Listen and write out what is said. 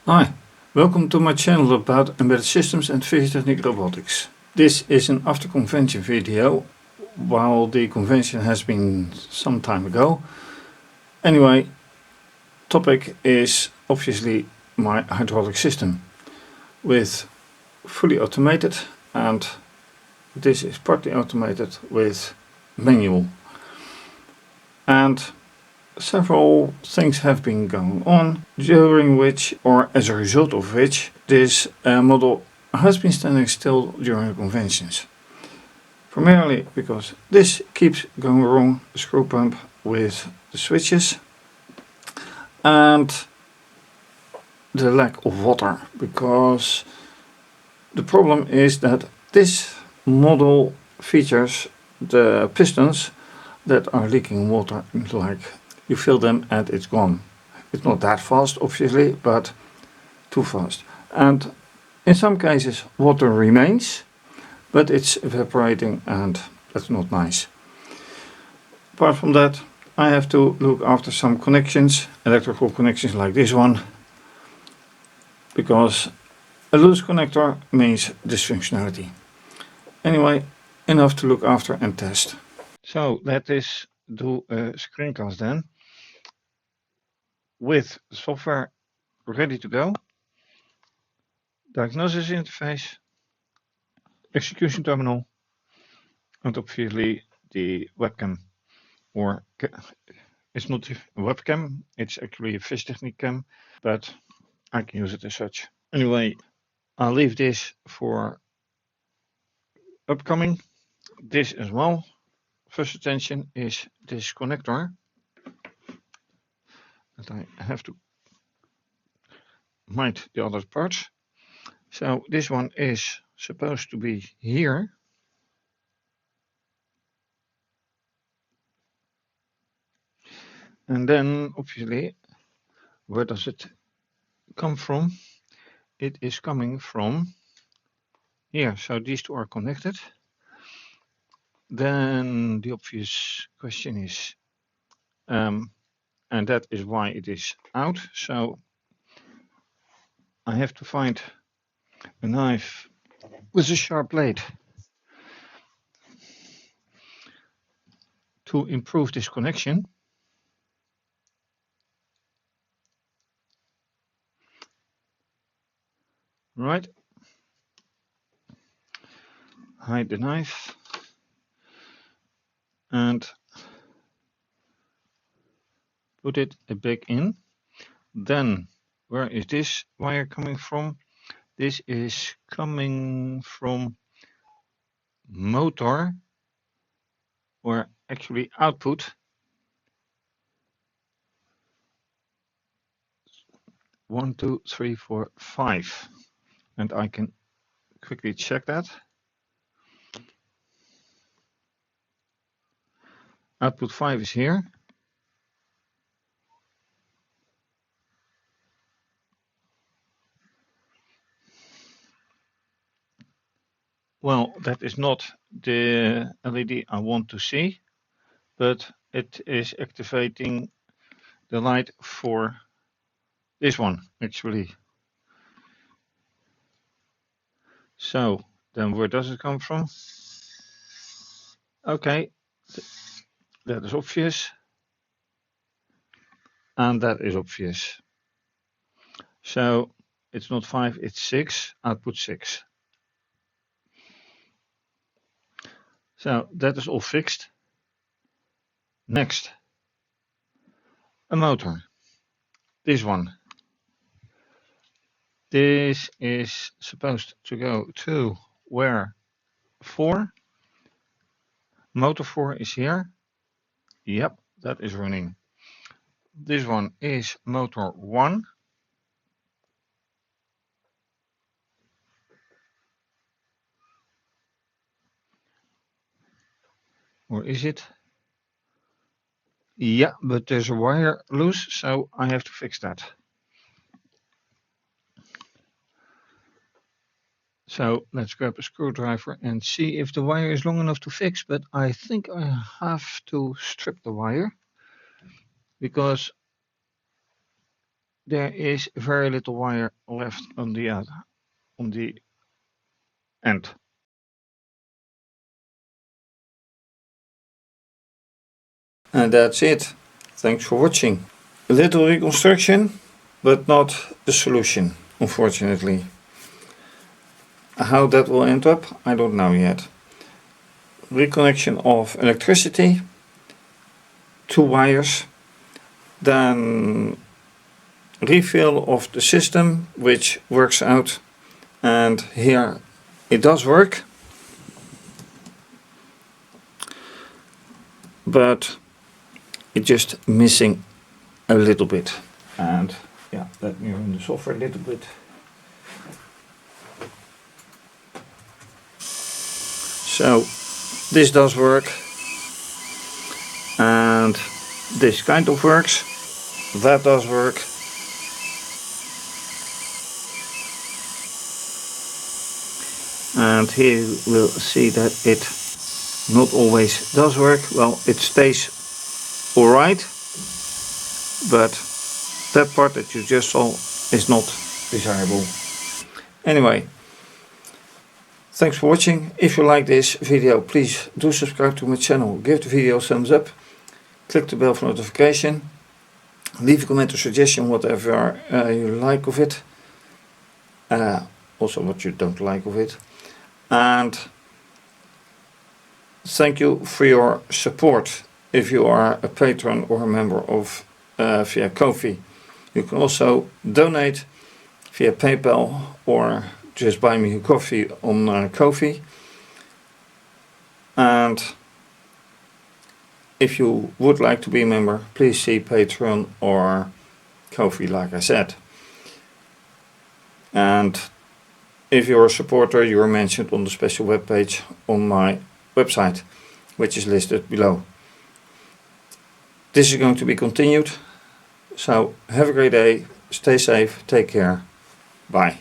Hi, welcome to my channel about embedded systems and fischertechnik robotics. This is an after convention video, while the convention has been some time ago. Anyway, topic is obviously my hydraulic system with fully automated, and this is partly automated with manual. And several things have been going on, during which, or as a result of which, this model has been standing still during the conventions. Primarily because this keeps going wrong, the screw pump with the switches, and the lack of water, because the problem is that this model features the pistons that are leaking water, like you fill them and it's gone. It's not that fast, obviously, but too fast. And in some cases water remains, but it's evaporating, and that's not nice. Apart from that, I have to look after some connections, electrical connections like this one, because a loose connector means dysfunctionality. Anyway, enough to look after and test. So that is do a screencast then, with software ready to go, diagnosis interface, execution terminal, and obviously the webcam, or it's not a webcam, it's actually a fischtechnik cam, but I can use it as such. Anyway, I'll leave this for upcoming. This as well. First attention is this connector that I have to mind the other parts. So this one is supposed to be here. And then obviously, where does it come from? It is coming from here. So these two are connected. Then the obvious question is, and that is why it is out. So I have to find a knife with a sharp blade to improve this connection. Right. Hide the knife and put it back in. Then where is this wire coming from? This is coming from motor, or actually output. 1, 2, 3, 4, 5. And I can quickly check that. Output 5 is here. Well, that is not the LED I want to see, but it is activating the light for this one, actually. So then where does it come from? Okay, that is obvious. And that is obvious. So it's not 5, it's 6, output 6. So that is all fixed. Next, a motor. This one. This is supposed to go to where 4. Motor 4 is here. Yep, that is running. This one is motor 1. Or is it? Yeah, but there's a wire loose, so I have to fix that. So let's grab a screwdriver and see if the wire is long enough to fix, but I think I have to strip the wire, because there is very little wire left on the end. And that's it. Thanks for watching. A little reconstruction, but not the solution, unfortunately. How that will end up, I don't know yet. Reconnection of electricity, 2 wires, then refill of the system, which works out, and here it does work, but it's just missing a little bit. And yeah, let me run the software a little bit. So this does work, and this kind of works. That does work. And here you will see that it not always does work. Well, it stays alright, but that part that you just saw is not desirable. Anyway, thanks for watching. If you like this video, please do subscribe to my channel, give the video a thumbs up, click the bell for notification, leave a comment or suggestion, whatever you like of it, also what you don't like of it. And thank you for your support. If you are a patron or a member of via Ko-fi, you can also donate via PayPal or just buy me a coffee on Ko-fi. And if you would like to be a member, please see Patreon or Ko-fi, like I said. And if you're a supporter, you are mentioned on the special webpage on my website, which is listed below. This is going to be continued. So have a great day, stay safe, take care, bye.